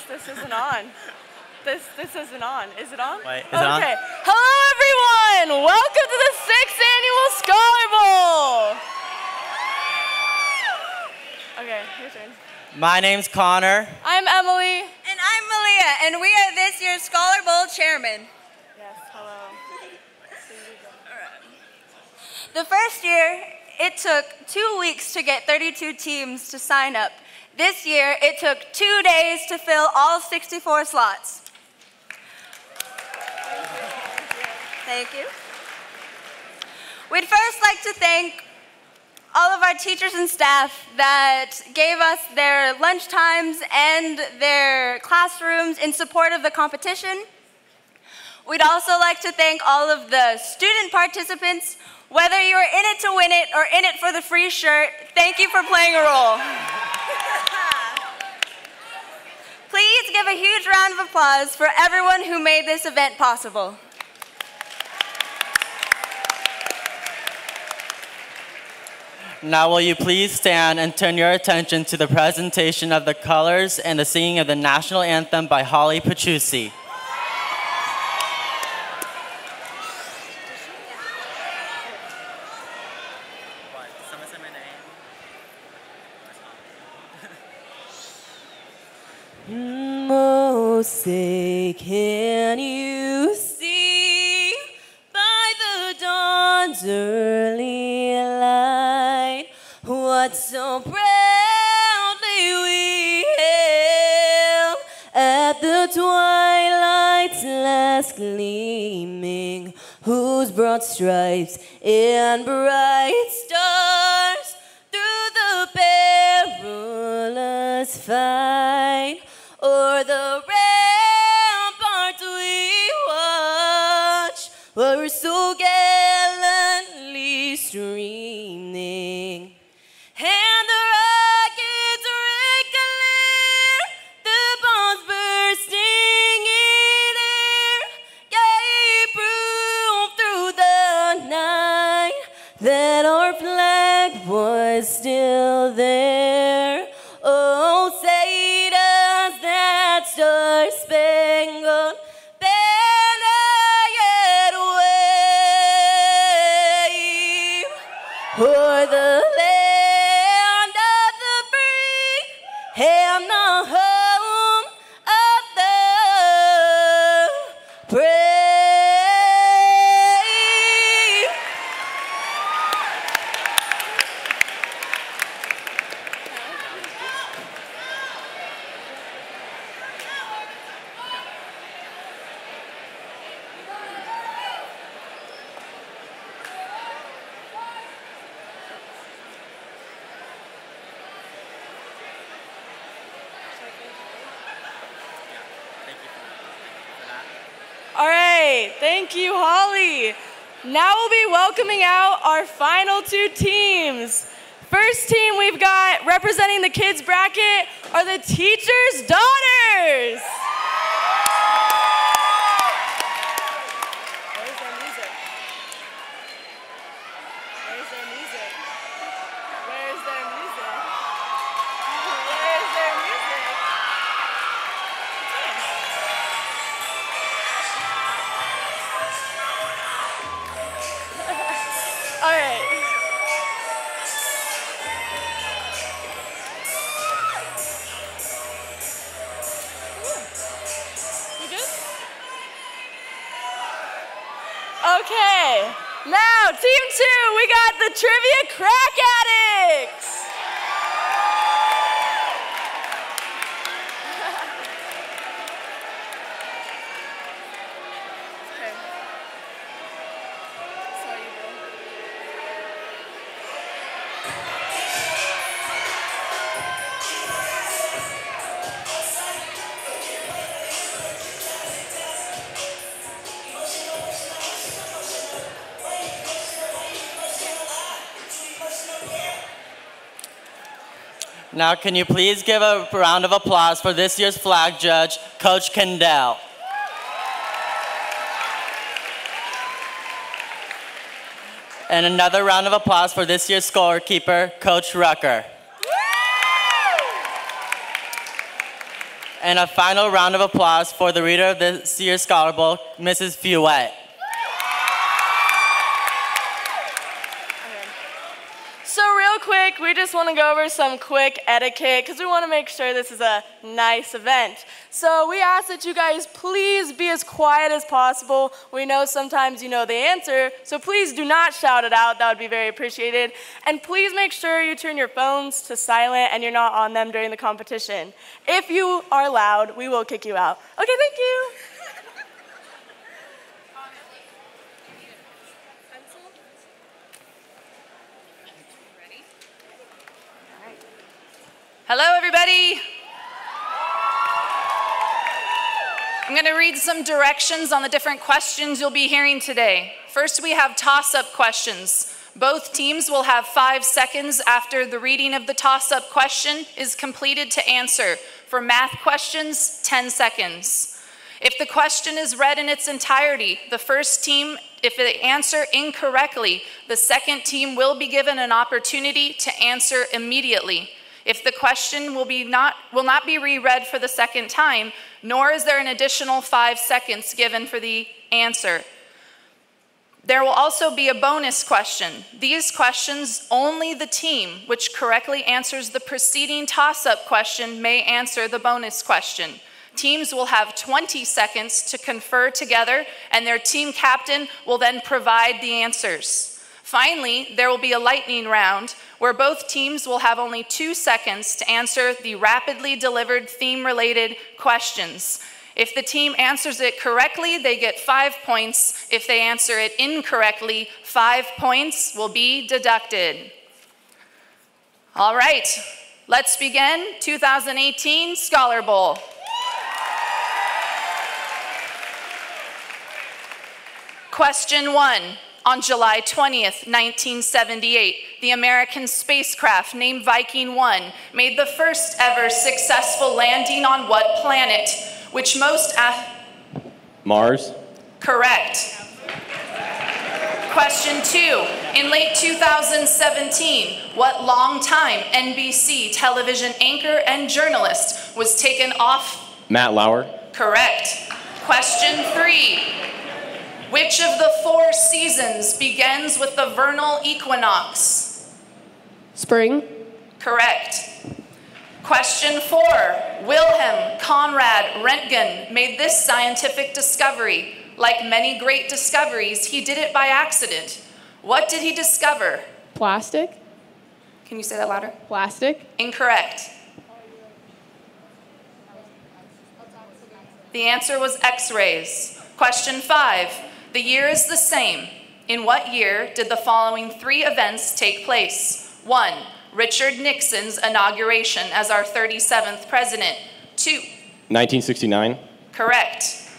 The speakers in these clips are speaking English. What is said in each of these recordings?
This isn't on. This isn't on. Is it on? Wait, is it on? Okay. Hello, everyone. Welcome to the 6th Annual Scholar Bowl. Okay, your turn. My name's Connor. I'm Emily. And I'm Malia, and we are this year's Scholar Bowl chairman. Yes, hello. The first year, it took 2 weeks to get 32 teams to sign up. This year, it took 2 days to fill all 64 slots. Thank you. We'd first like to thank all of our teachers and staff that gave us their lunch times and their classrooms in support of the competition. We'd also like to thank all of the student participants. Whether you are in it to win it or in it for the free shirt, thank you for playing a role. Please give a huge round of applause for everyone who made this event possible. Now will you please stand and turn your attention to the presentation of the colors and the singing of the national anthem by Holly Petrucci. Oh, say, can you see by the dawn's early light what so proudly we hailed at the twilight's last gleaming, whose broad stripes and bright stars through the perilous fight o'er the ramparts we watch were so gallantly streaming, and the rockets red glare, the bombs bursting in air, gave proof through the night that our flag was still there. Oh, say does that star-spangled banner yet wave o'er the land of the free and the home of the brave? All right, thank you, Holly. Now we'll be welcoming out our final 2 teams. First team we've got representing the kids bracket are the teachers' daughters. Where's their music? Where's their music? Where's their music? Where's their music? All right. You good? Okay. Now, team 2, we got the Trivia Crack Addicts. Okay. Sorry, bro. Now can you please give a round of applause for this year's flag judge, Coach Kendall. And another round of applause for this year's scorekeeper, Coach Rucker. And a final round of applause for the reader of this year's Scholar Bowl, Mrs. Fouette. So real quick, we just want to go over some quick etiquette because we want to make sure this is a nice event. So we ask that you guys please be as quiet as possible. We know sometimes you know the answer, so please do not shout it out. That would be very appreciated. And please make sure you turn your phones to silent and you're not on them during the competition. If you are loud, we will kick you out. Okay, thank you. Hello, everybody. I'm going to read some directions on the different questions you'll be hearing today. First, we have toss-up questions. Both teams will have 5 seconds after the reading of the toss-up question is completed to answer. For math questions, 10 seconds. If the question is read in its entirety, the first team, if they answer incorrectly, the second team will be given an opportunity to answer immediately. If the question will not be reread for the second time, nor is there an additional 5 seconds given for the answer. There will also be a bonus question. These questions, only the team which correctly answers the preceding toss-up question may answer the bonus question. Teams will have 20 seconds to confer together, and their team captain will then provide the answers. Finally, there will be a lightning round where both teams will have only 2 seconds to answer the rapidly delivered theme-related questions. If the team answers it correctly, they get 5 points. If they answer it incorrectly, 5 points will be deducted. All right, let's begin 2018 Scholar Bowl. Question 1. On July 20th, 1978, the American spacecraft named Viking 1 made the first ever successful landing on what planet? Which most... Mars. Correct. Question 2. In late 2017, what longtime NBC television anchor and journalist was taken off? Matt Lauer. Correct. Question 3. Which of the 4 seasons begins with the vernal equinox? Spring. Correct. Question 4. Wilhelm Conrad Röntgen made this scientific discovery. Like many great discoveries, he did it by accident. What did he discover? Plastic. Can you say that louder? Plastic. Incorrect. The answer was X-rays. Question 5. The year is the same. In what year did the following 3 events take place? 1. Richard Nixon's inauguration as our 37th president. 2. 1969. Correct.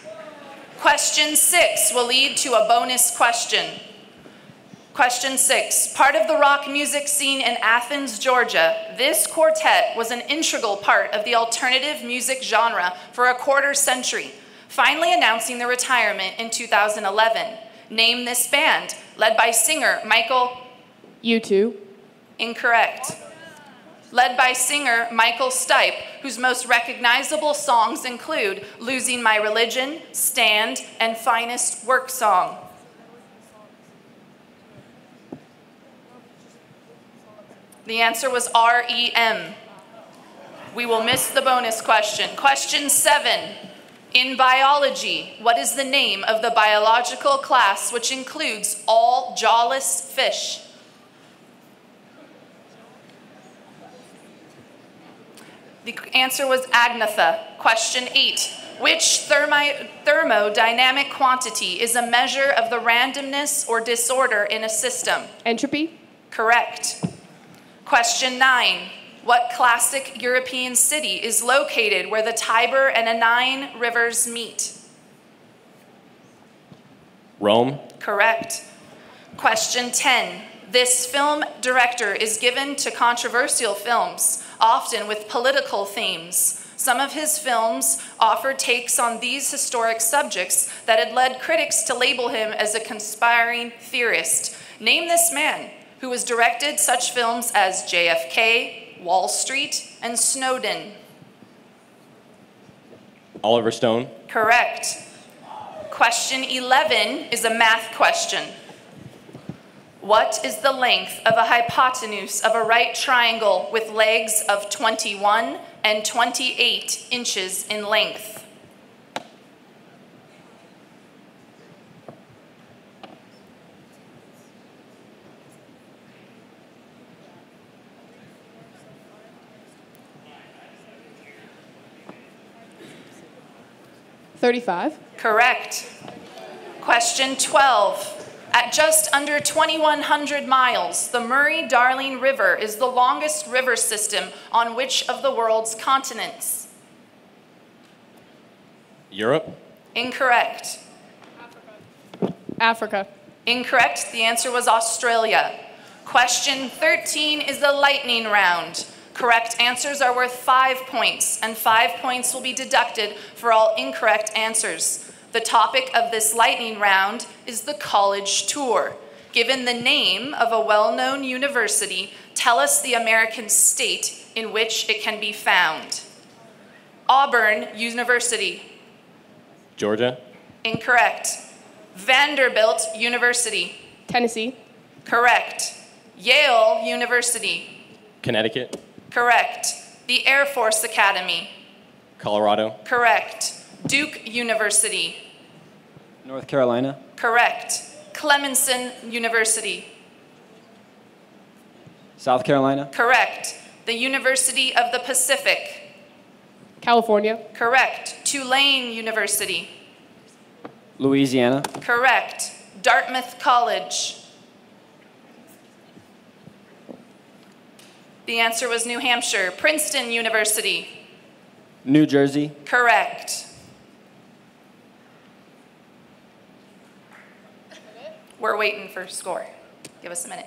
Question 6 will lead to a bonus question. Question 6. Part of the rock music scene in Athens, Georgia, this quartet was an integral part of the alternative music genre for a quarter century, finally announcing their retirement in 2011. Name this band, led by singer Michael... U2. Incorrect. Led by singer Michael Stipe, whose most recognizable songs include Losing My Religion, Stand, and Finest Work Song. The answer was REM. We will miss the bonus question. Question 7. In biology, what is the name of the biological class which includes all jawless fish? The answer was Agnatha. Question 8. Which thermodynamic quantity is a measure of the randomness or disorder in a system? Entropy. Correct. Question 9. What classic European city is located where the Tiber and Anine rivers meet? Rome. Correct. Question 10. This film director is given to controversial films, often with political themes. Some of his films offered takes on these historic subjects that had led critics to label him as a conspiring theorist. Name this man who has directed such films as JFK, Wall Street, and Snowden. Oliver Stone. Correct. Question 11 is a math question. What is the length of a hypotenuse of a right triangle with legs of 21 and 28 inches in length? $35. Correct. Question 12. At just under 2,100 miles, the Murray-Darling River is the longest river system on which of the world's continents? Europe. Incorrect. Africa. Incorrect. The answer was Australia. Question 13 is the lightning round. Correct answers are worth 5 points, and 5 points will be deducted for all incorrect answers. The topic of this lightning round is the college tour. Given the name of a well-known university, tell us the American state in which it can be found. Auburn University. Georgia. Incorrect. Vanderbilt University. Tennessee. Correct. Yale University. Connecticut. Correct. The Air Force Academy. Colorado. Correct. Duke University. North Carolina. Correct. Clemson University. South Carolina. Correct. The University of the Pacific. California. Correct. Tulane University. Louisiana. Correct. Dartmouth College. The answer was New Hampshire. Princeton University. New Jersey. Correct. We're waiting for score. Give us a minute.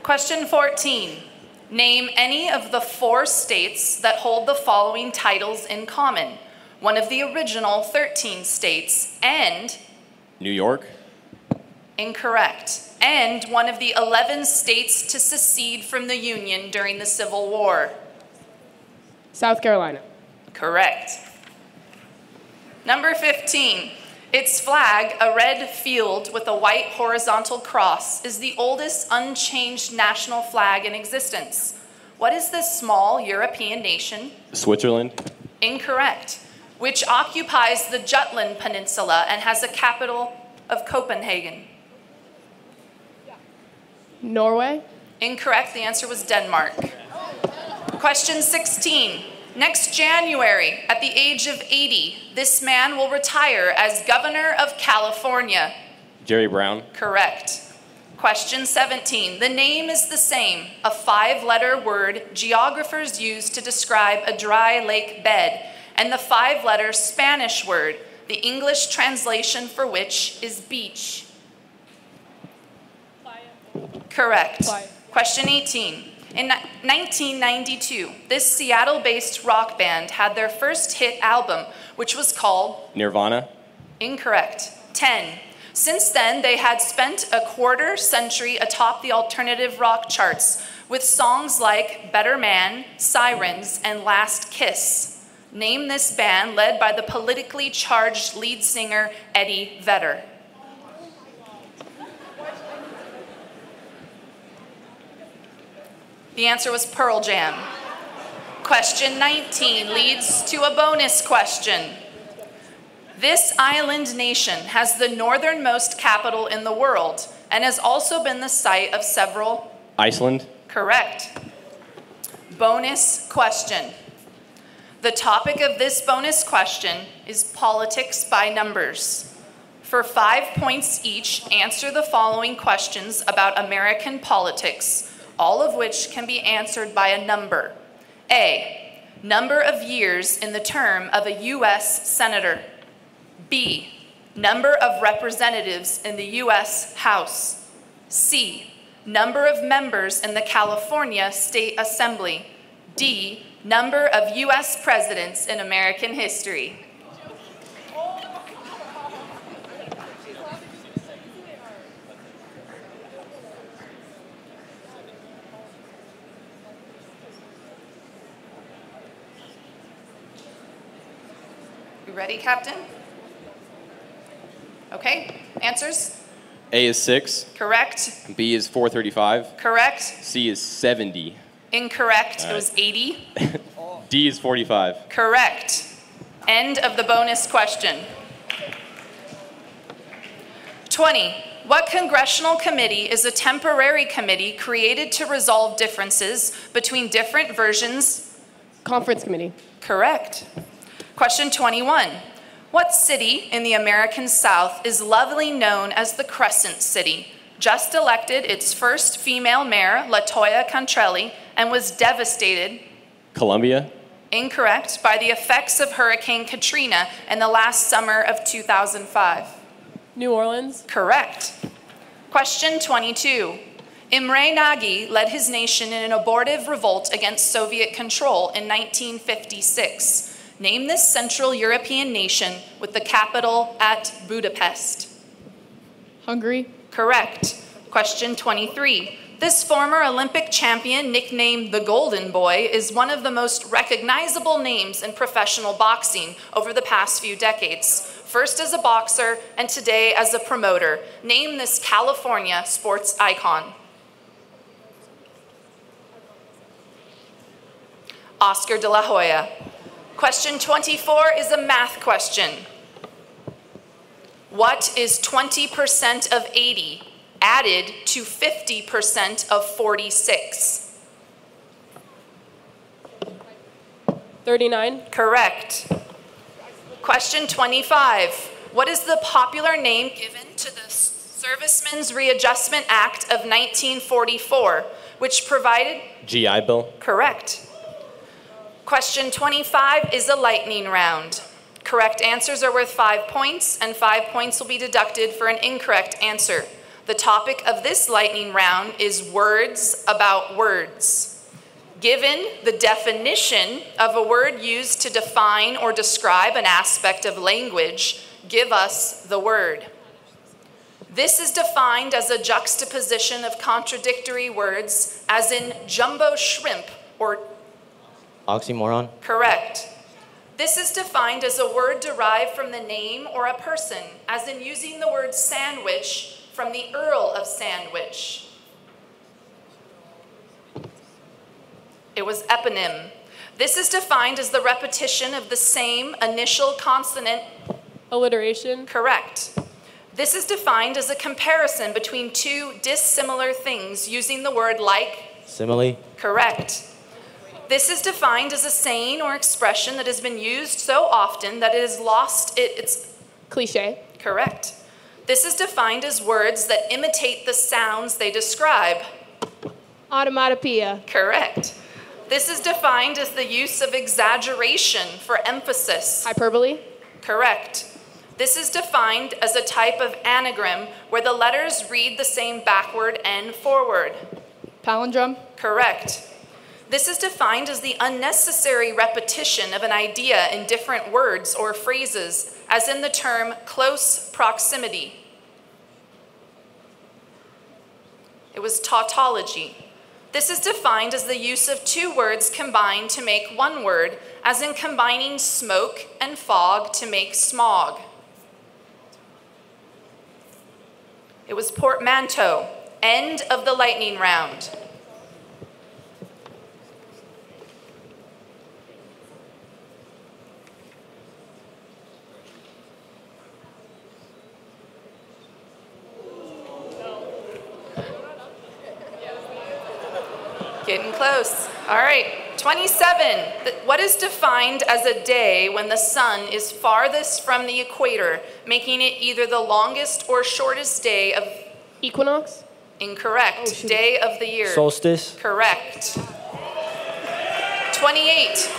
Question 14. Name any of the 4 states that hold the following titles in common. One of the original 13 states and... New York. Incorrect. And one of the 11 states to secede from the Union during the Civil War. South Carolina. Correct. Number 15. Its flag, a red field with a white horizontal cross, is the oldest unchanged national flag in existence. What is this small European nation? Switzerland. Incorrect. Which occupies the Jutland Peninsula and has a capital of Copenhagen? Norway. Incorrect. The answer was Denmark. Question 16. Next January, at the age of 80, this man will retire as governor of California. Jerry Brown. Correct. Question 17. The name is the same, a 5-letter word geographers use to describe a dry lake bed, and the 5-letter Spanish word, the English translation for which is beach. Correct. Playa. Question 18. In 1992, this Seattle-based rock band had their first hit album, which was called... Nirvana. Incorrect. 10. Since then, they had spent a quarter century atop the alternative rock charts with songs like Better Man, Sirens, and Last Kiss. Name this band led by the politically charged lead singer Eddie Vedder. The answer was Pearl Jam. Question 19 leads to a bonus question. This island nation has the northernmost capital in the world and has also been the site of several... Iceland. Correct. Bonus question. The topic of this bonus question is politics by numbers. For 5 points each, answer the following questions about American politics, all of which can be answered by a number. A, number of years in the term of a U.S. senator. B, number of representatives in the U.S. House. C, number of members in the California State Assembly. D, number of U.S. presidents in American history. ready, Captain? Okay, answers? A is 6. Correct. B is 435. Correct. C is 70. Incorrect. It was 80. D is 45. Correct. End of the bonus question. 20. What congressional committee is a temporary committee created to resolve differences between different versions? Conference committee. Correct. Question 21. What city in the American South is lovingly known as the Crescent City? Just elected its first female mayor, LaToya Cantrelli, and was devastated. Columbia. Incorrect. By the effects of Hurricane Katrina in the last summer of 2005. New Orleans. Correct. Question 22. Imre Nagy led his nation in an abortive revolt against Soviet control in 1956. Name this Central European nation with the capital at Budapest. Hungary. Correct. Question 23. This former Olympic champion, nicknamed the Golden Boy, is one of the most recognizable names in professional boxing over the past few decades. First as a boxer and today as a promoter. Name this California sports icon. Oscar de la Hoya. Question 24 is a math question. What is 20% of 80 added to 50% of 46? 39. Correct. Question 25. What is the popular name given to the Servicemen's Readjustment Act of 1944, which provided? GI Bill. Correct. Question 25 is a lightning round. Correct answers are worth 5 points, and 5 points will be deducted for an incorrect answer. The topic of this lightning round is words about words. Given the definition of a word used to define or describe an aspect of language, give us the word. This is defined as a juxtaposition of contradictory words, as in jumbo shrimp or Oxymoron. correct. This is defined as a word derived from the name or a person, as in using the word sandwich from the Earl of Sandwich. It was eponym. This is defined as the repetition of the same initial consonant. Alliteration. Correct. This is defined as a comparison between two dissimilar things using the word like. Simile. Correct. This is defined as a saying or expression that has been used so often that it has lost its. Cliche. Correct. This is defined as words that imitate the sounds they describe. Automatopoeia. Correct. This is defined as the use of exaggeration for emphasis. Hyperbole. Correct. This is defined as a type of anagram where the letters read the same backward and forward. Palindrome. Correct. This is defined as the unnecessary repetition of an idea in different words or phrases, as in the term close proximity. It was tautology. This is defined as the use of two words combined to make one word, as in combining smoke and fog to make smog. It was portmanteau. End of the lightning round. Getting close. All right, 27. What is defined as a day when the sun is farthest from the equator, making it either the longest or shortest day of... Equinox. Incorrect. Day of the year. Solstice. Correct. 28.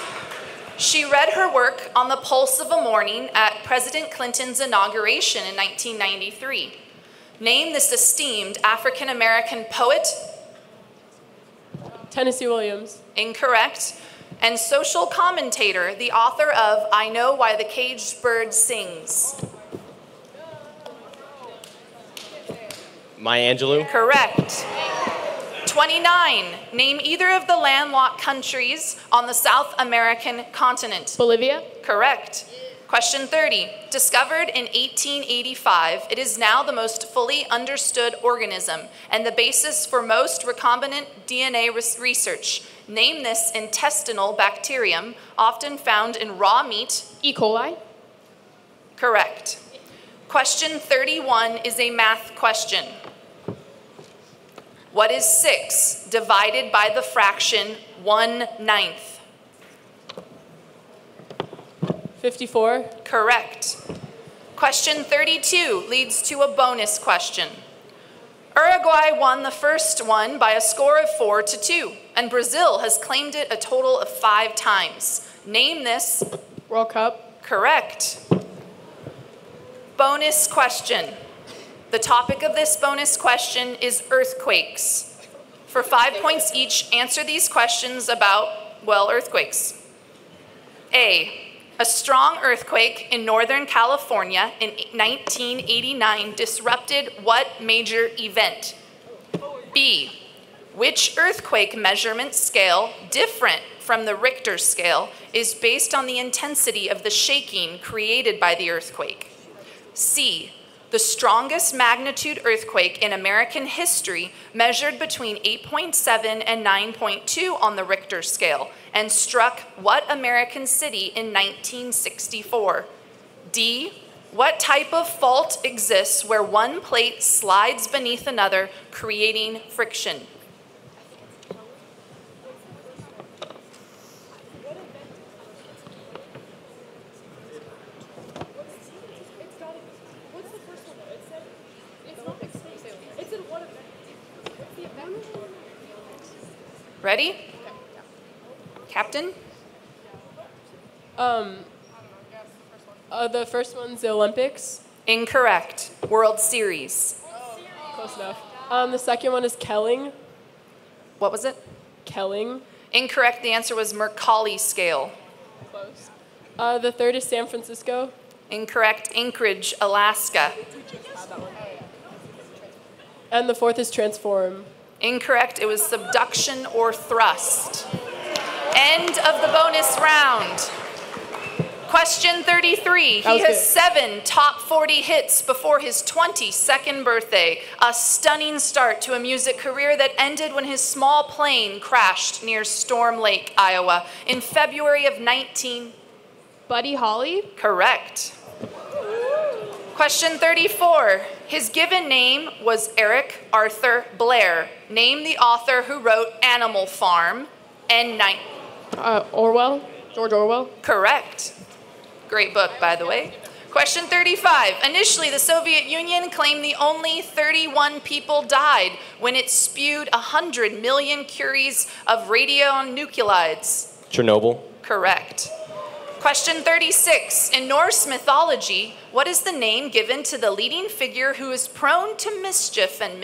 She read her work on the pulse of a morning at President Clinton's inauguration in 1993. Name this esteemed African-American poet. Tennessee Williams. Incorrect. And social commentator, the author of I Know Why the Caged Bird Sings. Maya Angelou. Correct. 29. Name either of the landlocked countries on the South American continent. Bolivia. Correct. Question 30. Discovered in 1885, it is now the most fully understood organism and the basis for most recombinant DNA research. Name this intestinal bacterium, often found in raw meat. E. coli. Correct. Question 31 is a math question. What is 6 divided by the fraction 1/9? 54. Correct. Question 32 leads to a bonus question. Uruguay won the first one by a score of 4-2, and Brazil has claimed it a total of 5 times. Name this. World Cup. Correct. Bonus question. The topic of this bonus question is earthquakes. For 5 points each, answer these questions about, well, earthquakes. A strong earthquake in Northern California in 1989 disrupted what major event? B, which earthquake measurement scale, different from the Richter scale, is based on the intensity of the shaking created by the earthquake? C, the strongest magnitude earthquake in American history measured between 8.7 and 9.2 on the Richter scale and struck what American city in 1964? D, what type of fault exists where one plate slides beneath another, creating friction? Ready? Captain? The first one's the Olympics. Incorrect. World Series. Close enough. The second one is Kelling. What was it? Kelling. Incorrect. The answer was Mercalli scale. Close. The third is San Francisco. Incorrect. Anchorage, Alaska. And the fourth is Transform. Incorrect. It was subduction or thrust. End of the bonus round. Question 33. He has 7 top 40 hits before his 22nd birthday. A stunning start to a music career that ended when his small plane crashed near Storm Lake, Iowa in February of 19... Buddy Holly. Correct. Question 34. His given name was Eric Arthur Blair. Name the author who wrote Animal Farm and Night. Orwell. George Orwell. Correct. Great book, by the way. Question 35. Initially, the Soviet Union claimed the only 31 people died when it spewed 100 million curies of radionuclides. Chernobyl. Correct. Question 36. In Norse mythology, what is the name given to the leading figure who is prone to mischief and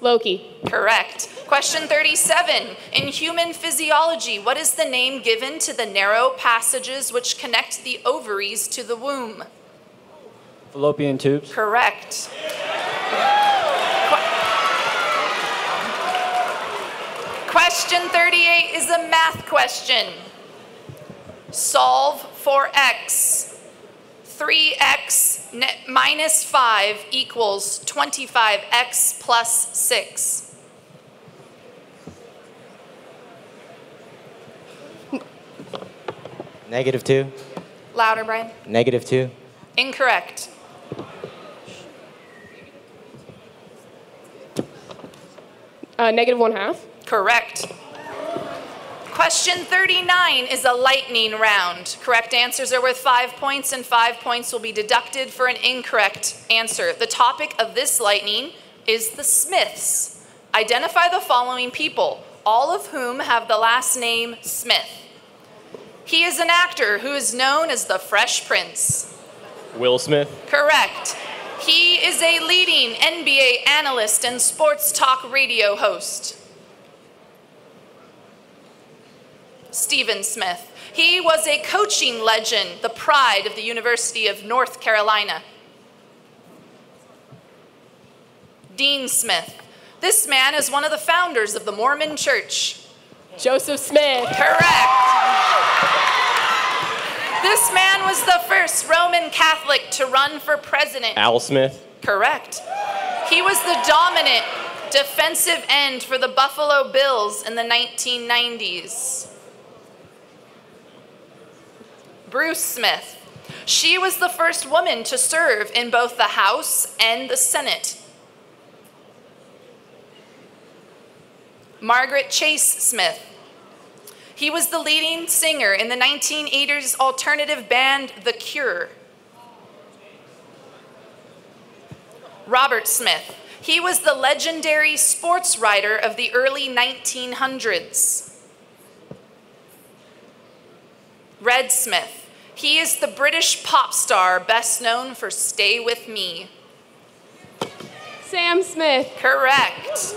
Loki. Correct. Question 37. In human physiology, what is the name given to the narrow passages which connect the ovaries to the womb? Fallopian tubes. Correct. Question 38 is a math question. Solve for x. 3x minus 5 equals 25x plus 6. -2. Louder, Brian. -2. Incorrect. -1/2. Correct. Question 39 is a lightning round. Correct answers are worth 5 points, and 5 points will be deducted for an incorrect answer. The topic of this lightning is the Smiths. Identify the following people, all of whom have the last name Smith. He is an actor who is known as the Fresh Prince. Will Smith. Correct. He is a leading NBA analyst and sports talk radio host. Stephen Smith. He was a coaching legend, the pride of the University of North Carolina. Dean Smith. This man is one of the founders of the Mormon Church. Joseph Smith. Correct. This man was the first Roman Catholic to run for president. Al Smith. Correct. He was the dominant defensive end for the Buffalo Bills in the 1990s. Bruce Smith. She was the first woman to serve in both the House and the Senate. Margaret Chase Smith. He was the leading singer in the 1980s alternative band The Cure. Robert Smith. He was the legendary sports writer of the early 1900s. Red Smith. He is the British pop star best known for Stay With Me. Sam Smith. Correct.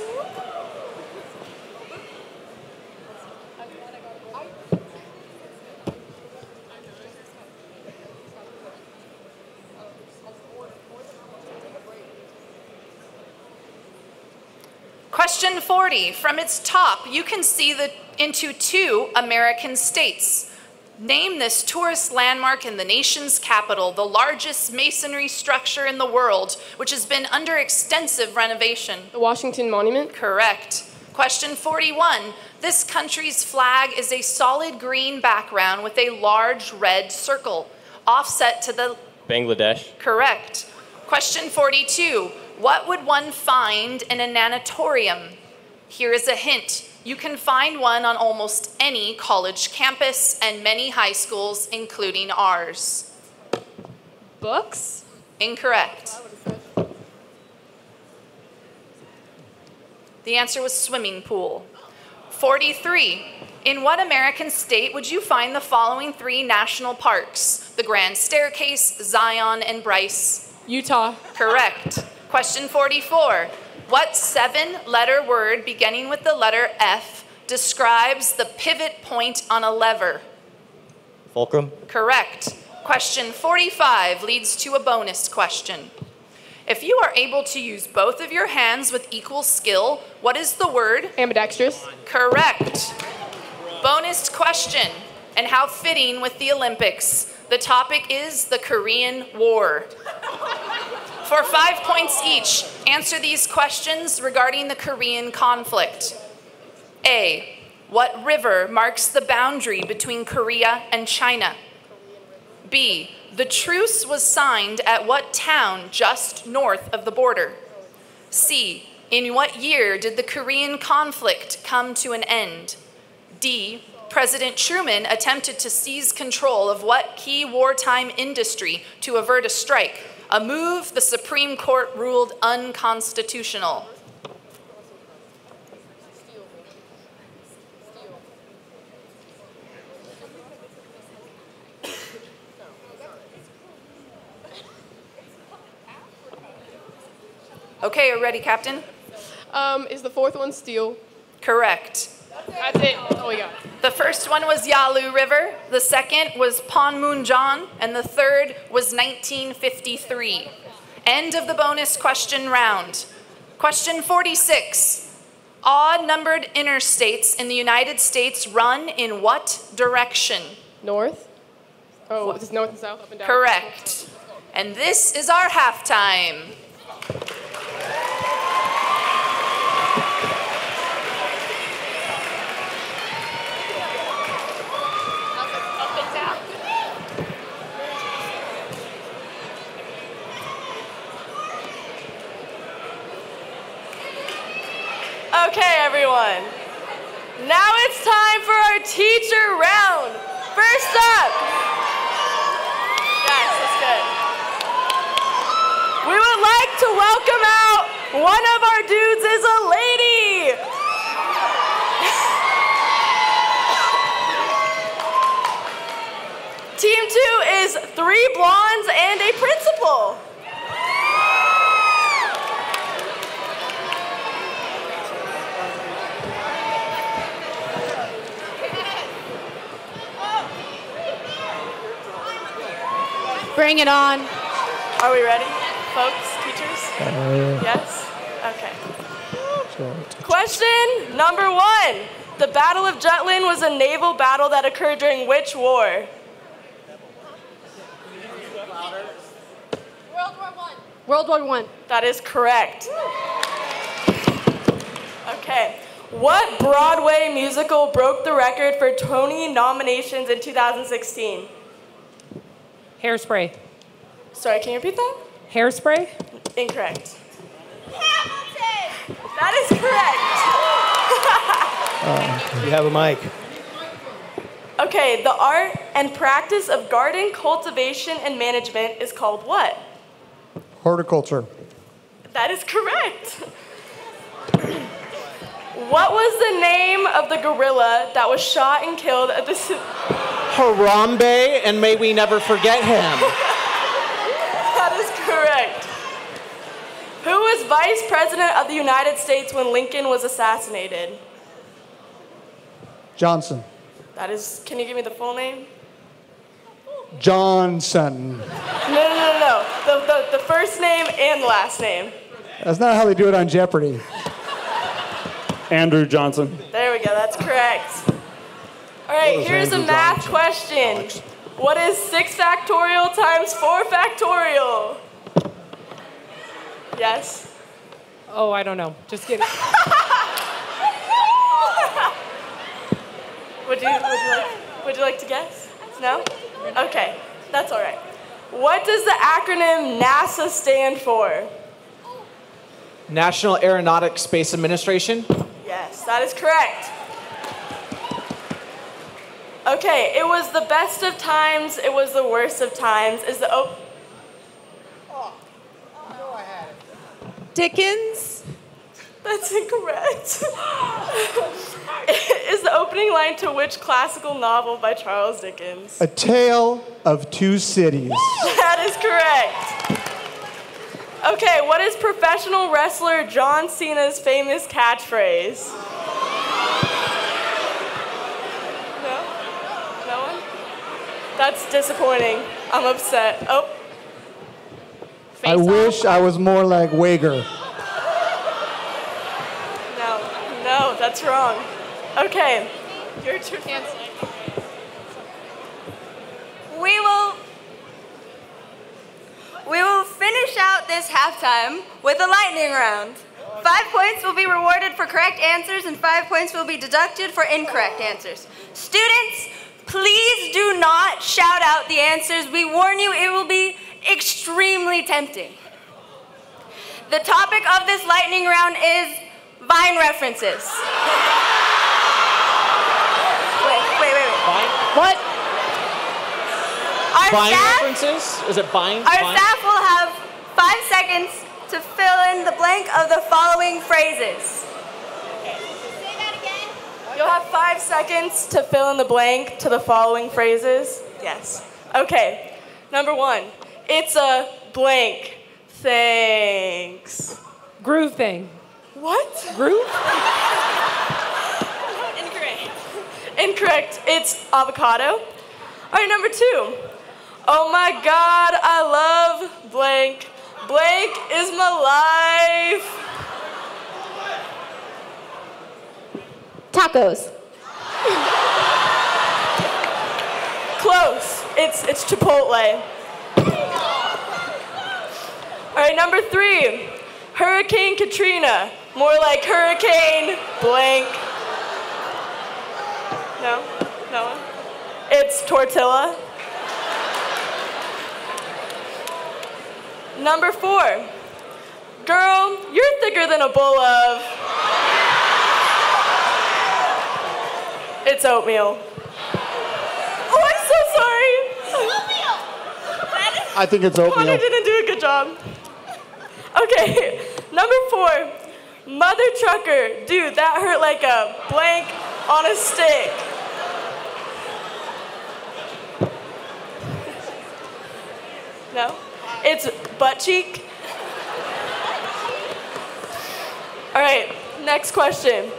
Question 40. From its top, you can see into 2 American states. Name this tourist landmark in the nation's capital, the largest masonry structure in the world, which has been under extensive renovation. The Washington Monument. Correct. Question 41. This country's flag is a solid green background with a large red circle, offset to the... Bangladesh. Correct. Question 42. What would one find in a nanatorium? Here is a hint. You can find one on almost any college campus and many high schools, including ours. Books? Incorrect. The answer was swimming pool. 43. In what American state would you find the following 3 national parks? The Grand Staircase, Zion, and Bryce. Utah. Correct. Question 44. What 7-letter word beginning with the letter F describes the pivot point on a lever? Fulcrum. Correct. Question 45 leads to a bonus question. If you are able to use both of your hands with equal skill, what is the word? Ambidextrous. Correct. Bonus question, and how fitting with the Olympics. The topic is the Korean War. For 5 points each, answer these questions regarding the Korean conflict. A. What river marks the boundary between Korea and China? B. The truce was signed at what town just north of the border? C. In what year did the Korean conflict come to an end? D. President Truman attempted to seize control of what key wartime industry to avert a strike? A move the Supreme Court ruled unconstitutional. Okay, are you ready, Captain? Is the 4th one steel? Correct. That's it. Oh, we got it. The first one was Yalu River, the second was Panmunjom, and the third was 1953. End of the bonus question round. Question 46. Odd-numbered interstates in the United States run in what direction? North? Oh, it's north and south, up and down. Correct. And this is our halftime. Okay, everyone. Now it's time for our teacher round. First up. Yes, that's good. We would like to welcome out one of our dudes is a lady. Team 2 is 3 blondes and a principal. Bring it on. Are we ready, folks, teachers? Yes? Okay. Question number 1. The Battle of Jutland was a naval battle that occurred during which war? World War I. That is correct. Okay. What Broadway musical broke the record for Tony nominations in 2016? Hairspray. Sorry, can you repeat that? Hairspray? Incorrect. Hamilton! That is correct. You have a mic. Okay, the art and practice of garden cultivation and management is called what? Horticulture. That is correct. What was the name of the gorilla that was shot and killed at the... Harambe, and may we never forget him. That is correct. Who was vice president of the United States when Lincoln was assassinated? Johnson. That is, can you give me the full name? Johnson. No. The first name and the last name. That's not how they do it on Jeopardy. Andrew Johnson. There we go, that's correct. All right, here's a math question. What is 6 factorial times 4 factorial? Yes? Oh, I don't know. Just kidding. Would you like to guess? No? Okay, that's all right. What does the acronym NASA stand for? National Aeronautics Space Administration. Yes, that is correct. Okay, it was the best of times, it was the worst of times. Is the Dickens? That's incorrect. Is the opening line to which classical novel by Charles Dickens? A Tale of Two Cities. That is correct. Okay, what is professional wrestler John Cena's famous catchphrase? No? No one? That's disappointing. I'm upset. Oh. I wish I was more like Wager. No, that's wrong. Okay, your turn. We will finish out this halftime with a lightning round. 5 points will be rewarded for correct answers and 5 points will be deducted for incorrect answers. Students, please do not shout out the answers. We warn you, it will be extremely tempting. The topic of this lightning round is Vine references. Wait. Vine? What? Vine references? Is it Vine? Our staff will have 5 seconds to fill in the blank of the following phrases. Say that again. You'll have 5 seconds to fill in the blank to the following phrases. Yes. Okay. Number 1. It's a blank. Thanks. Groove thing. What? Groove? Incorrect. It's avocado. All right, number 2. Oh my God, I love blank. Blank is my life. Tacos. Close. It's Chipotle. All right, number 3. Hurricane Katrina. More like Hurricane blank. No? No one? It's tortilla. Number 4. Girl, you're thicker than a bowl of... It's oatmeal. Oh, I'm so sorry. Oatmeal! I think it's oatmeal. Connor didn't do a good job. Okay, number 4. Mother trucker. Dude, that hurt like a blank on a stick. No? It's butt cheek. All right, next question.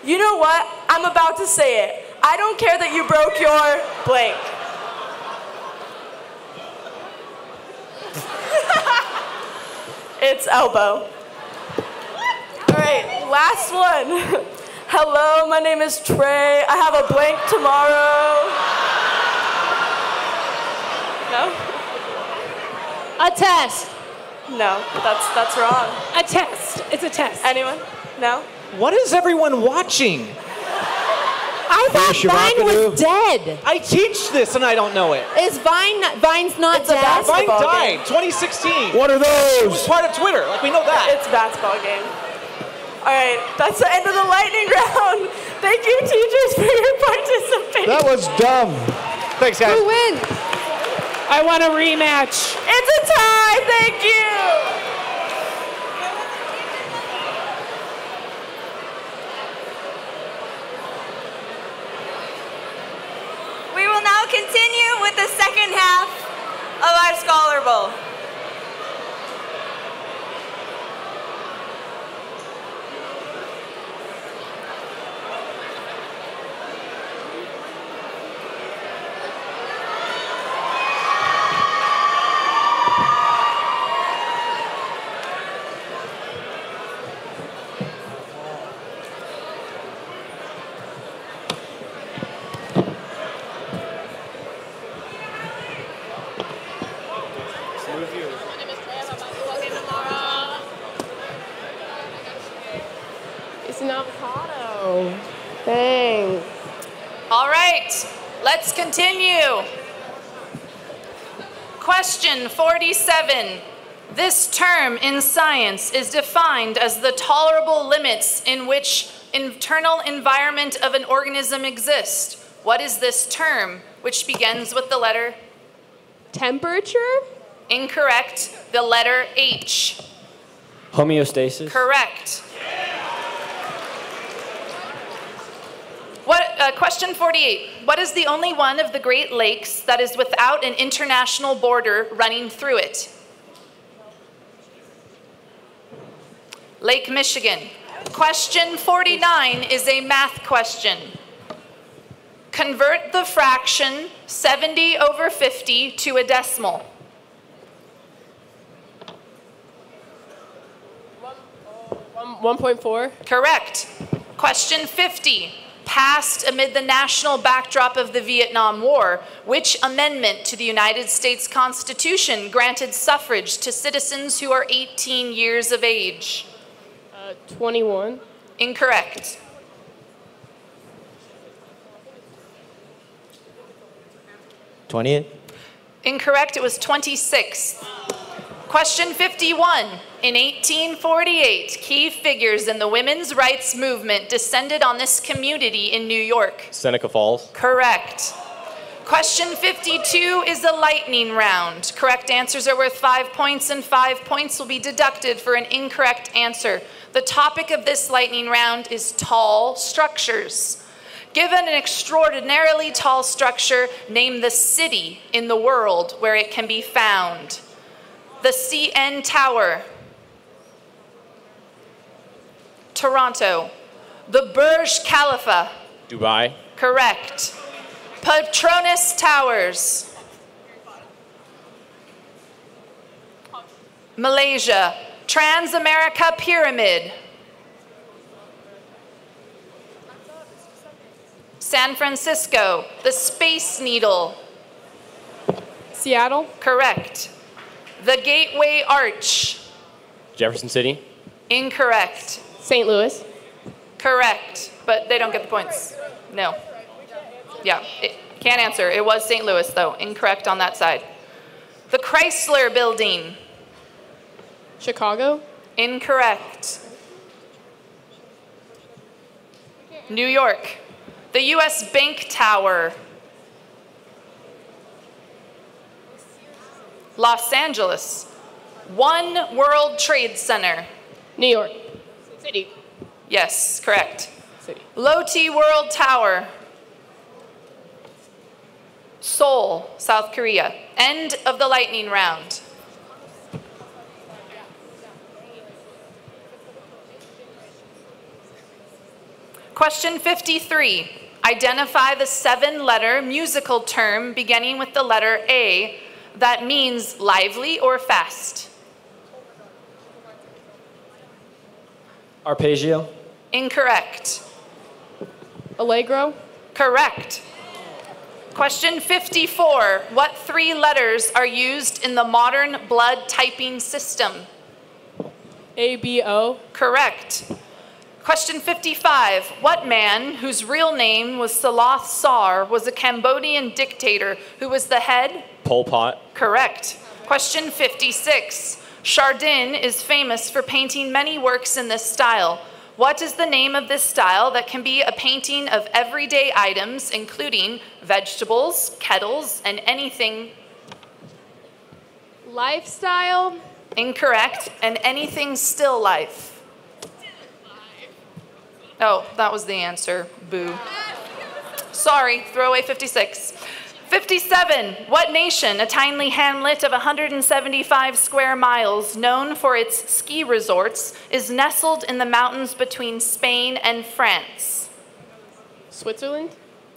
You know what? I'm about to say it. I don't care that you broke your blank. It's elbow. All right, last one. Hello, my name is Trey. I have a blank tomorrow. No? A test. No, that's wrong. A test. It's a test. Anyone? No? What is everyone watching? I thought Vine was dead. I teach this and I don't know it. Is Vine's not dead? Vine died, 2016. What are It was those? part of Twitter, like we know that. It's a basketball game. All right, that's the end of the lightning round. Thank you, teachers, for your participation. That was dumb. Thanks, guys. Who wins? I want a rematch. It's a tie. Thank you. We will now continue with the second half of our Scholar Bowl. It's an avocado. Thanks. All right, let's continue. Question 47. This term in science is defined as the tolerable limits in which internal environment of an organism exists. What is this term, which begins with the letter? Temperature? Incorrect. The letter H. Homeostasis? Correct. Question 48. What is the only one of the Great Lakes that is without an international border running through it? Lake Michigan. Question 49 is a math question. Convert the fraction 70 over 50 to a decimal. 1.4. Correct. Question 50. Passed amid the national backdrop of the Vietnam War, which amendment to the United States Constitution granted suffrage to citizens who are 18 years of age? 21. Incorrect. Incorrect, it was 26. Question 51. In 1848, key figures in the women's rights movement descended on this community in New York. Seneca Falls. Correct. Question 52 is a lightning round. Correct answers are worth 5 points, and 5 points will be deducted for an incorrect answer. The topic of this lightning round is tall structures. Given an extraordinarily tall structure, name the city in the world where it can be found. The CN Tower. Toronto. The Burj Khalifa. Dubai. Correct. Petronas Towers. Malaysia. Transamerica Pyramid. San Francisco. The Space Needle. Seattle. Correct. The Gateway Arch. Jefferson City. Incorrect. St. Louis. Correct, but they don't get the points. No. Yeah, can't answer. It was St. Louis, though. Incorrect on that side. The Chrysler Building. Chicago. Incorrect. New York. The U.S. Bank Tower. Los Angeles. One World Trade Center. New York. City. Yes, correct. City. Lotte World Tower. Seoul, South Korea. End of the lightning round. Question 53. Identify the 7-letter musical term beginning with the letter A that means lively or fast. Arpeggio? Incorrect. Allegro. Correct. Question 54. What 3 letters are used in the modern blood typing system? ABO. Correct. Question 55. What man, whose real name was Saloth Sar, was a Cambodian dictator who was the head? Pol Pot. Correct. Question 56. Chardin is famous for painting many works in this style. What is the name of this style that can be a painting of everyday items, including vegetables, kettles, and anything? Lifestyle. Incorrect. And anything still life. Oh, that was the answer. Boo. Sorry, throw away 56. 57. What nation, a tiny hamlet of 175 square miles, known for its ski resorts, is nestled in the mountains between Spain and France? Switzerland.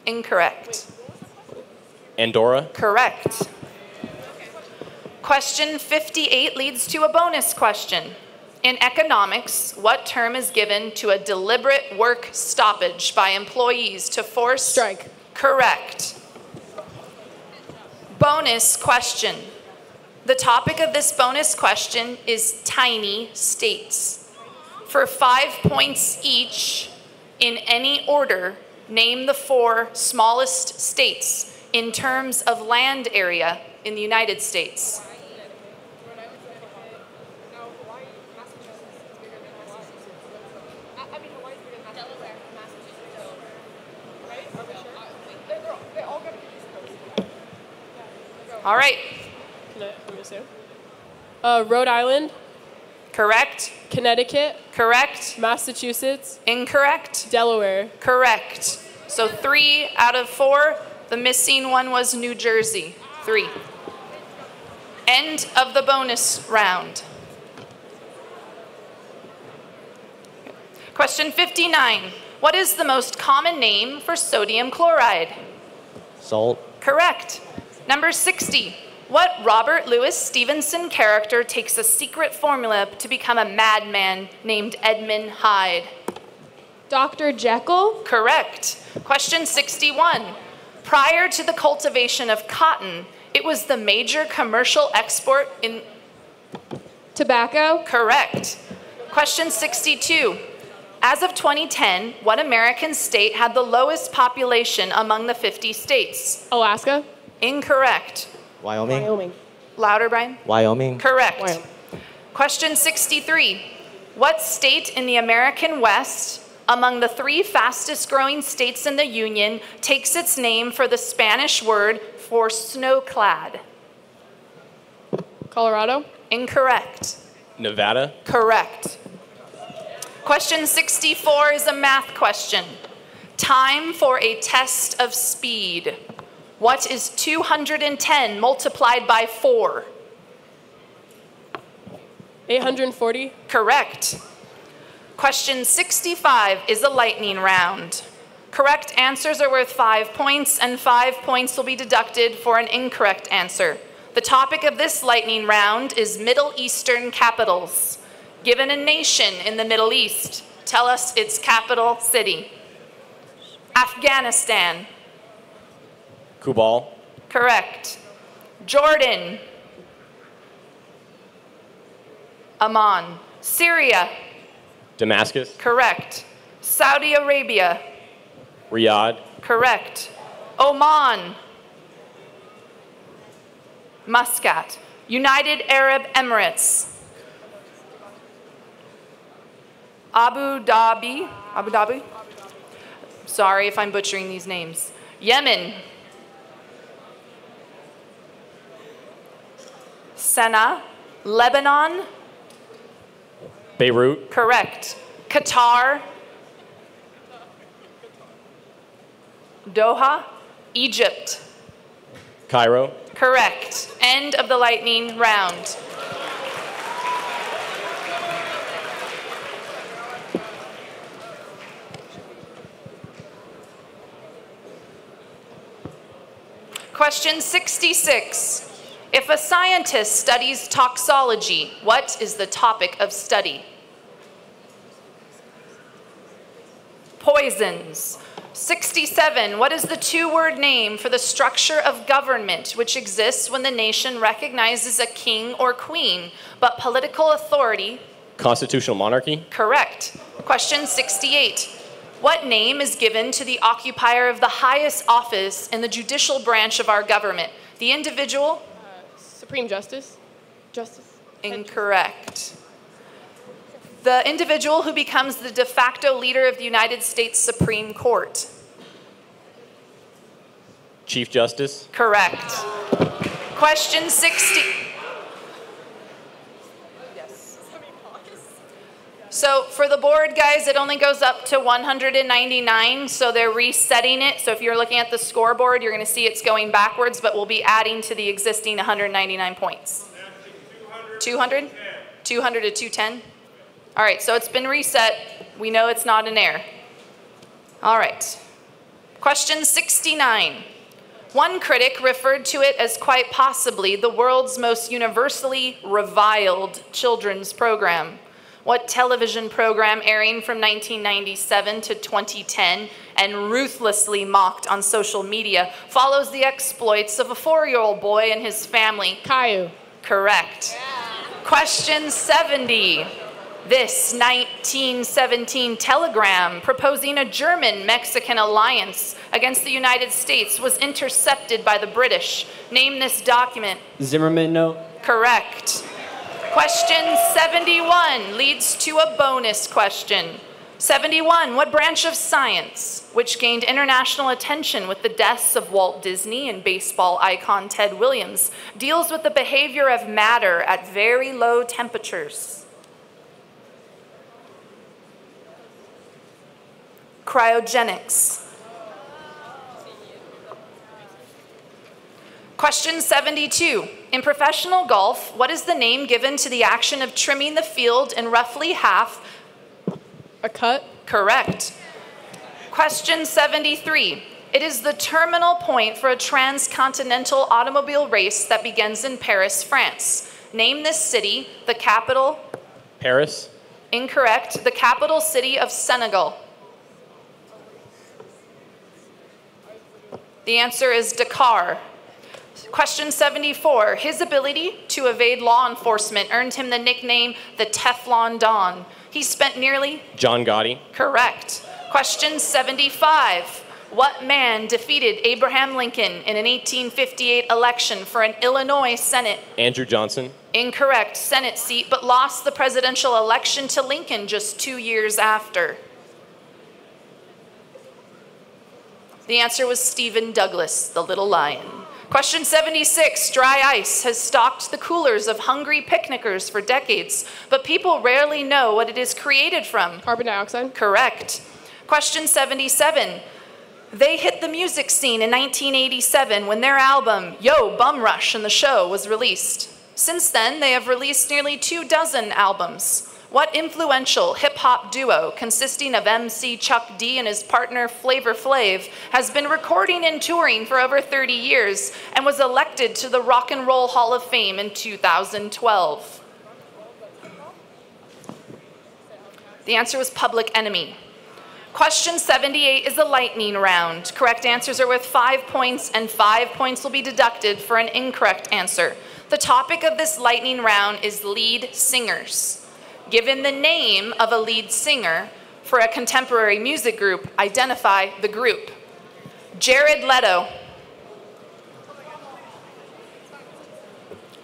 Incorrect. Andorra. Correct. Question 58 leads to a bonus question. In economics, what term is given to a deliberate work stoppage by employees to force? Strike. Correct. Bonus question. The topic of this bonus question is tiny states. For 5 points each, in any order, name the 4 smallest states in terms of land area in the United States. All right. Rhode Island. Correct. Connecticut. Correct. Massachusetts. Incorrect. Delaware. Correct. So 3 out of 4. The missing one was New Jersey. 3. End of the bonus round. Question 59. What is the most common name for sodium chloride? Salt. Correct. Number 60. What Robert Louis Stevenson character takes a secret formula to become a madman named Edmund Hyde? Dr. Jekyll. Correct. Question 61. Prior to the cultivation of cotton, it was the major commercial export in... Tobacco. Correct. Question 62. As of 2010, what American state had the lowest population among the 50 states? Alaska. Incorrect. Wyoming. Wyoming. Louder, Brian. Wyoming. Correct. Wyoming. Question 63. What state in the American West, among the 3 fastest growing states in the Union, takes its name for the Spanish word for snowclad? Colorado. Incorrect. Nevada. Correct. Question 64 is a math question. Time for a test of speed. What is 210 multiplied by 4? 840. Correct. Question 65 is a lightning round. Correct answers are worth 5 points, and 5 points will be deducted for an incorrect answer. The topic of this lightning round is Middle Eastern capitals. Given a nation in the Middle East, tell us its capital city. Afghanistan. Kubal. Correct. Jordan. Amman. Syria. Damascus. Correct. Saudi Arabia. Riyadh. Correct. Oman. Muscat. United Arab Emirates. Abu Dhabi. Abu Dhabi. Sorry if I'm butchering these names. Yemen. Sana'a. Lebanon. Beirut. Correct. Qatar. Doha. Egypt. Cairo. Correct. End of the lightning round. Question 66. If a scientist studies toxology, what is the topic of study? Poisons. 67, what is the two-word name for the structure of government which exists when the nation recognizes a king or queen, but political authority? Constitutional monarchy. Correct. Question 68. What name is given to the occupier of the highest office in the judicial branch of our government? The individual? Supreme Justice. Justice. Incorrect. The individual who becomes the de facto leader of the United States Supreme Court. Chief Justice. Correct. Question 60. So for the board, guys, it only goes up to 199, so they're resetting it. So if you're looking at the scoreboard, you're going to see it's going backwards, but we'll be adding to the existing 199 points. 200? 200 to 210? All right, so it's been reset. We know it's not an error. All right. Question 69. One critic referred to it as quite possibly the world's most universally reviled children's program. What television program airing from 1997 to 2010 and ruthlessly mocked on social media follows the exploits of a 4-year-old boy and his family? Caillou. Correct. Question 70. This 1917 telegram proposing a German-Mexican alliance against the United States was intercepted by the British. Name this document. Zimmerman note. Correct. Question 71 leads to a bonus question. 71, what branch of science, which gained international attention with the deaths of Walt Disney and baseball icon Ted Williams, deals with the behavior of matter at very low temperatures? Cryogenics. Question 72. In professional golf, what is the name given to the action of trimming the field in roughly half? A cut. Correct. Question 73. It is the terminal point for a transcontinental automobile race that begins in Paris, France. Name this city, the capital. Paris. Incorrect. The capital city of Senegal. The answer is Dakar. Question 74. His ability to evade law enforcement earned him the nickname the Teflon Don. He spent nearly... John Gotti. Correct. Question 75. What man defeated Abraham Lincoln in an 1858 election for an Illinois Senate? Andrew Johnson. Incorrect. Senate seat, but lost the presidential election to Lincoln just 2 years after. The answer was Stephen Douglas, the Little Lion. Question 76, dry ice has stocked the coolers of hungry picnickers for decades, but people rarely know what it is created from. Carbon dioxide. Correct. Question 77, they hit the music scene in 1987 when their album, Yo, Bum Rush and the Show, was released. Since then, they have released nearly 24 albums. What influential hip-hop duo consisting of MC Chuck D and his partner Flavor Flav has been recording and touring for over 30 years and was elected to the Rock and Roll Hall of Fame in 2012? The answer was Public Enemy. Question 78 is a lightning round. Correct answers are worth 5 points, and 5 points will be deducted for an incorrect answer. The topic of this lightning round is lead singers. Given the name of a lead singer for a contemporary music group, identify the group. Jared Leto.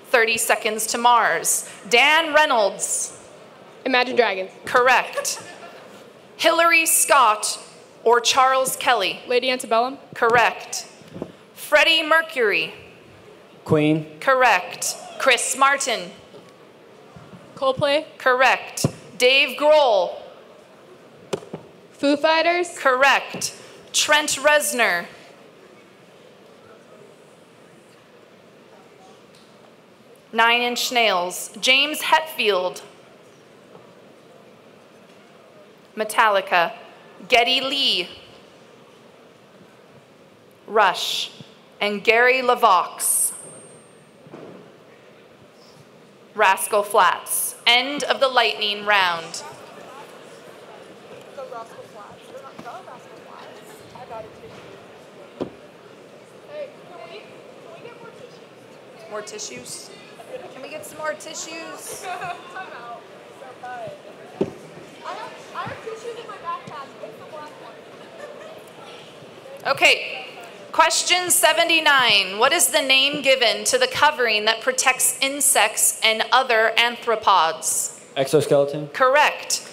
30 Seconds to Mars. Dan Reynolds. Imagine Dragons. Correct. Hillary Scott or Charles Kelly. Lady Antebellum. Correct. Freddie Mercury. Queen. Correct. Chris Martin. Coldplay. Correct. Dave Grohl. Foo Fighters. Correct. Trent Reznor. Nine Inch Nails. James Hetfield. Metallica. Geddy Lee. Rush. And Gary LaVox. Rascal Flatts. End of the lightning round. More tissues? Can we get some more tissues? Time out. I have tissues in my backpack. It's the black one. Okay, question 79. What is the name given to the covering that protects insects and other arthropods? Exoskeleton. Correct.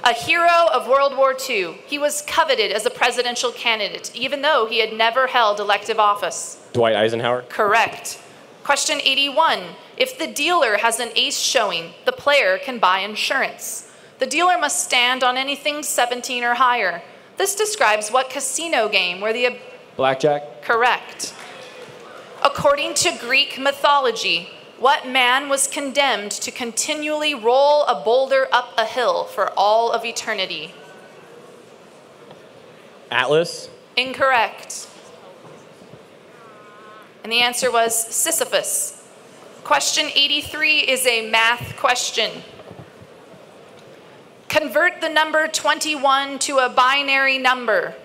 A hero of World War II. He was coveted as a presidential candidate, even though he had never held elective office. Dwight Eisenhower. Correct. Question 81. If the dealer has an ace showing, the player can buy insurance. The dealer must stand on anything 17 or higher. This describes what casino game where the... Blackjack. Correct. According to Greek mythology, what man was condemned to continually roll a boulder up a hill for all of eternity? Atlas. Incorrect. And the answer was Sisyphus. Question 83 is a math question. Convert the number 21 to a binary number.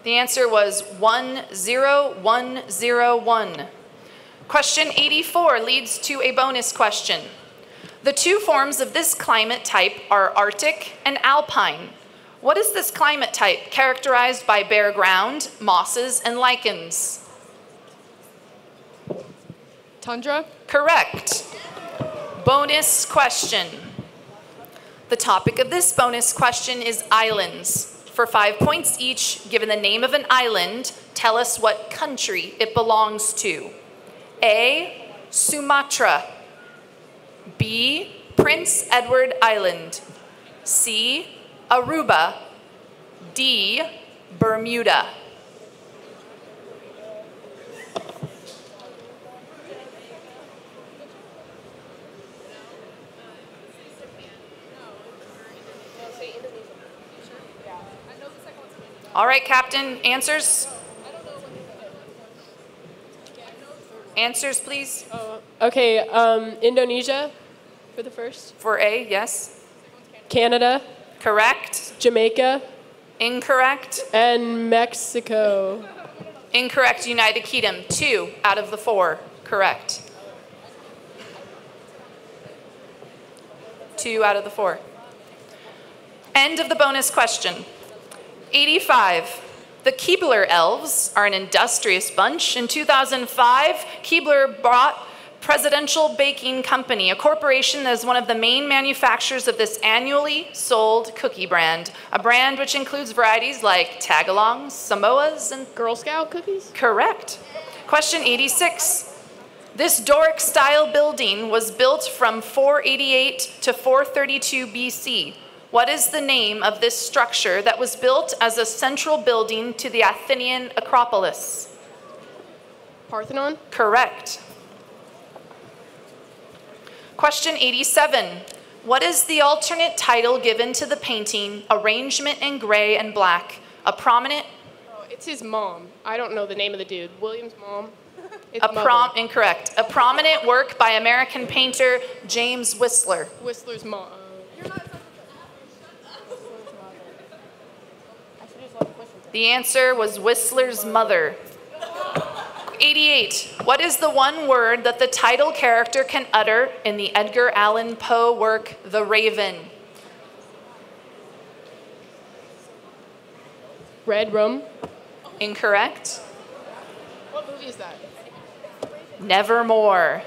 The answer was 10101. Question 84 leads to a bonus question. The two forms of this climate type are Arctic and Alpine. What is this climate type characterized by bare ground, mosses, and lichens? Tundra? Correct. Bonus question. The topic of this bonus question is islands. For 5 points each, given the name of an island, tell us what country it belongs to. A, Sumatra. B, Prince Edward Island. C, Aruba. D, Bermuda. All right, Captain, answers? Answers, please. Okay, Indonesia for the first. For A, yes. Canada. Correct. Jamaica. Incorrect. And Mexico. Incorrect, United Kingdom. 2 out of the 4. Correct. 2 out of the 4. End of the bonus question. 85. The Keebler elves are an industrious bunch. In 2005, Keebler bought Presidential Baking Company, a corporation that is one of the main manufacturers of this annually sold cookie brand, a brand which includes varieties like tagalongs, Samoas, and Girl Scout cookies? Correct. Question 86. This Doric-style building was built from 488 to 432 BC. What is the name of this structure that was built as a central building to the Athenian Acropolis? Parthenon? Correct. Question 87. What is the alternate title given to the painting, Arrangement in Gray and Black? A prominent... Oh, it's his mom. I don't know the name of the dude. William's mom? Incorrect. A prominent work by American painter James Whistler. Whistler's mom. The answer was Whistler's mother. 88. What is the one word that the title character can utter in the Edgar Allan Poe work, The Raven? Red Room? Incorrect. What movie is that? Nevermore.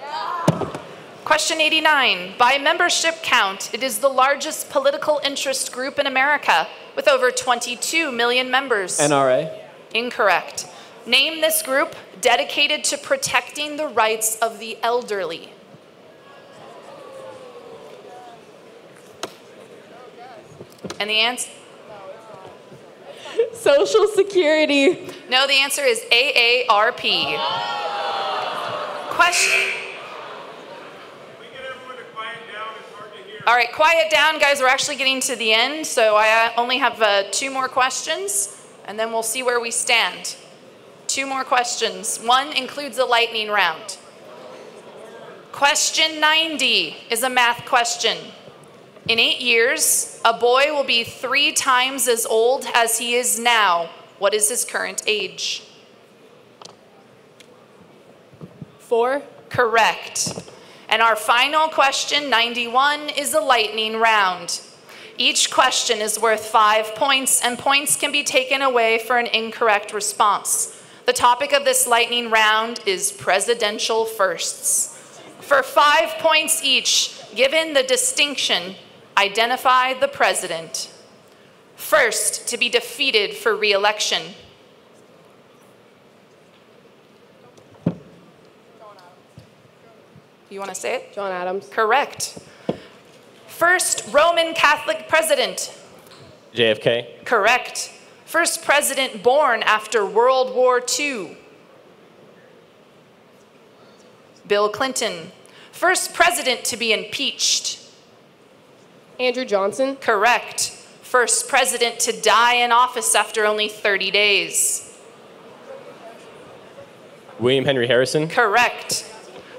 Question 89. By membership count, it is the largest political interest group in America with over 22 million members. NRA. Incorrect. Name this group dedicated to protecting the rights of the elderly. And the answer? Social Security. No, the answer is AARP. Question. All right, quiet down, guys. We're actually getting to the end, so I only have 2 more questions, and then we'll see where we stand. 2 more questions. 1 includes a lightning round. Question 90 is a math question. In 8 years, a boy will be 3 times as old as he is now. What is his current age? 4. Correct. And our final question, 91, is a lightning round. Each question is worth 5 points, and points can be taken away for an incorrect response. The topic of this lightning round is presidential firsts. For 5 points each, given the distinction, identify the president. First to be defeated for re-election. You want to say it? John Adams. Correct. First Roman Catholic president. JFK. Correct. First president born after World War II. Bill Clinton. First president to be impeached. Andrew Johnson. Correct. First president to die in office after only 30 days. William Henry Harrison. Correct.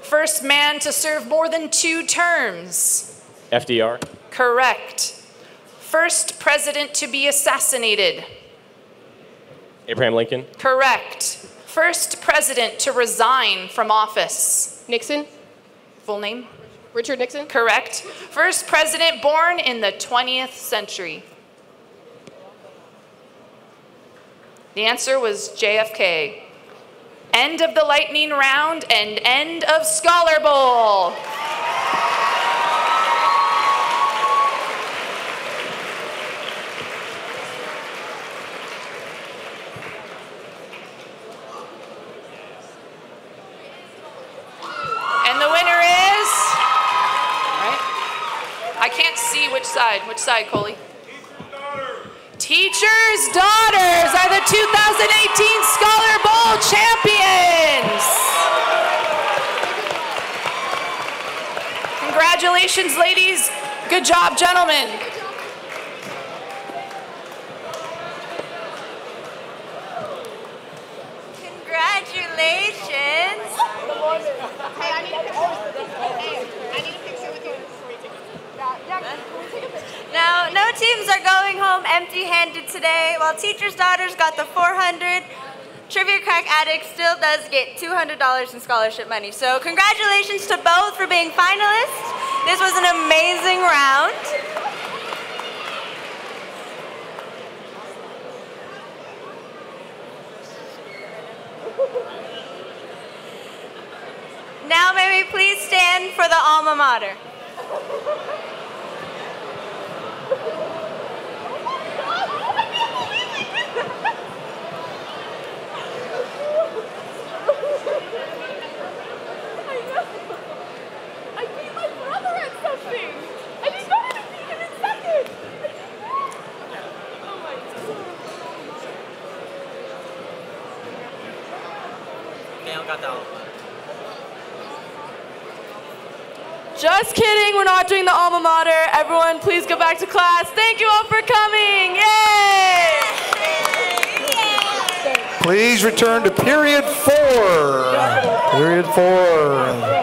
First man to serve more than 2 terms. FDR. Correct. First president to be assassinated. Abraham Lincoln. Correct. First president to resign from office. Nixon. Full name? Richard Nixon. Correct. First president born in the 20th century. The answer was JFK. End of the lightning round and end of Scholar Bowl. And the winner is, right? I can't see which side. Which side, Coley? Teachers' Daughters are the 2018 Scholar Bowl champions. Congratulations, ladies. Good job, gentlemen. Congratulations. Hey, I need a picture with you before we take a picture. Now, no teams are going home empty-handed today. While Teachers' Daughters got the 400, Trivia Crack Addicts still does get $200 in scholarship money. So congratulations to both for being finalists. This was an amazing round. Now may we please stand for the alma mater. I beat my brother at something. I didn't know how to beat him in second. Oh my God. Just kidding, we're not doing the alma mater. Everyone, please go back to class. Thank you all for coming. Yay! Please return to period 4. Period 4.